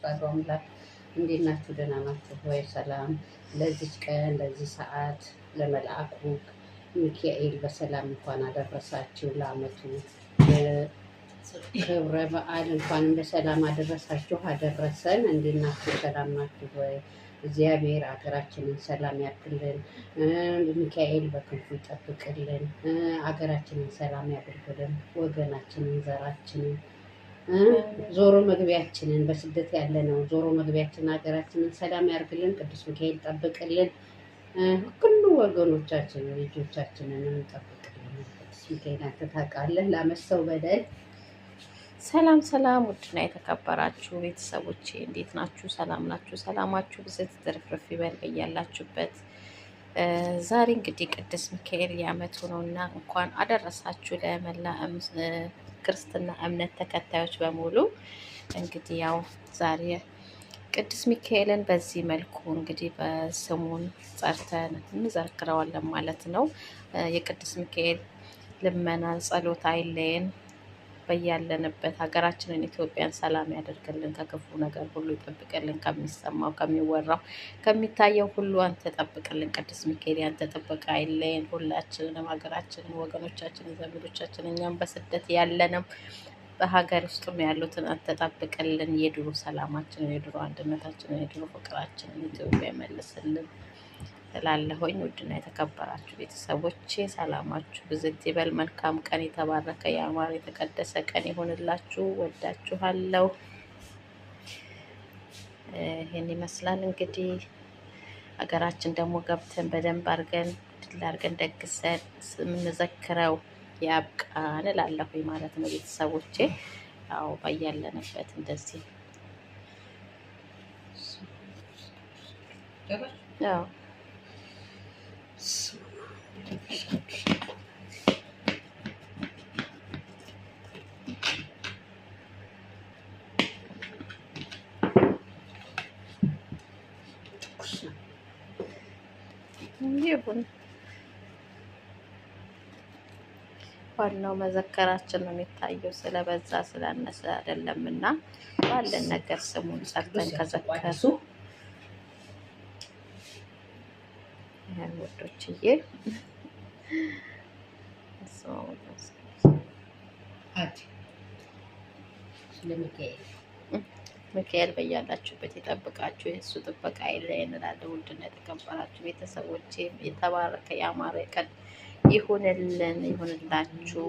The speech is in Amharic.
ጻድቁ አምላክ እንዴት ናችሁ? ደህና ናችሁ ወይ? ሰላም ለዚች ቀን ለዚህ ሰዓት ለመልአኩ ሚካኤል በሰላም እንኳን አደረሳችሁ። ለዓመቱ ክብረ በዓል እንኳንም በሰላም አደረሳችሁ አደረሰን። እንዴት ናችሁ? ሰላም ናችሁ ወይ? እግዚአብሔር ሀገራችንን ሰላም ያድርግልን። ሚካኤል በክንፉ ይጠብቅልን። ሀገራችንን ሰላም ያድርግልን። ወገናችንን፣ ዘራችንን፣ ዞሮ መግቢያችንን በስደት ያለ ነው ዞሮ መግቢያችንን ሀገራችንን ሰላም ያርግልን። ቅዱስ ሚካኤል ጠብቅልን። ሁሉ ወገኖቻችንን ልጆቻችንን ጠብቅልን። ቅዱስ ሚካኤል አንተ ታውቃለህ። ላመሰው በደል ሰላም ሰላም፣ ውድና የተከበራችሁ ቤተሰቦቼ እንዴት ናችሁ? ሰላም ናችሁ? ሰላማችሁ ብዝት ትርፍርፍ ይበል በያላችሁበት። ዛሬ እንግዲህ ቅዱስ ሚካኤል የዓመቱ ነውና እንኳን አደረሳችሁ ለመላ ክርስትና እምነት ተከታዮች በሙሉ። እንግዲህ ያው ዛሬ ቅዱስ ሚካኤልን በዚህ መልኩ እንግዲህ በስሙን ጸርተን እንዘክረዋለን ማለት ነው። የቅዱስ ሚካኤል ልመና ጸሎት አይለየን። በያለንበት ሀገራችንን ኢትዮጵያን ሰላም ያደርግልን፣ ከክፉ ነገር ሁሉ ይጠብቅልን፣ ከሚሰማው ከሚወራው ከሚታየው ሁሉ አንተ ጠብቅልን። ቅዱስ ሚካኤል አንተ ጥበቃ አይለየን። ሁላችንንም ሀገራችንን፣ ወገኖቻችንን፣ ዘመዶቻችንን እኛም በስደት ያለንም በሀገር ውስጥም ያሉትን አንተ ጠብቅልን። የድሮ ሰላማችንን፣ የድሮ አንድነታችንን፣ የድሮ ፍቅራችንን ኢትዮጵያ መልስልን እላለሁኝ። ውድና የተከበራችሁ ቤተሰቦቼ ሰላማችሁ ብዝት ይበል። መልካም ቀን፣ የተባረከ የአማረ የተቀደሰ ቀን ይሆንላችሁ። ወዳችኋለሁ። ይህን ይመስላል እንግዲህ ሀገራችን ደግሞ ገብተን በደንብ አድርገን ድል አድርገን ደግሰን የምንዘክረው ያብቃን እላለሁኝ ማለት ነው ቤተሰቦቼ። ያው ባያለንበት እንደዚህ ያው ይሁን። ዋናው መዘከራችን ነው የሚታየው። ስለበዛ ስላነሰ አይደለም እና ባለን ነገር ስሙን ጸርተን ከዘከሩ ወዶችዬ ሚካኤል በያላችሁበት ይጠብቃችሁ። የእሱ ጥበቃ አይለየን እላለሁ። ውድና የተከበራችሁ ቤተሰቦቼ የተባረከ ያማረ ቀን ይሁንልን ይሁንላችሁ።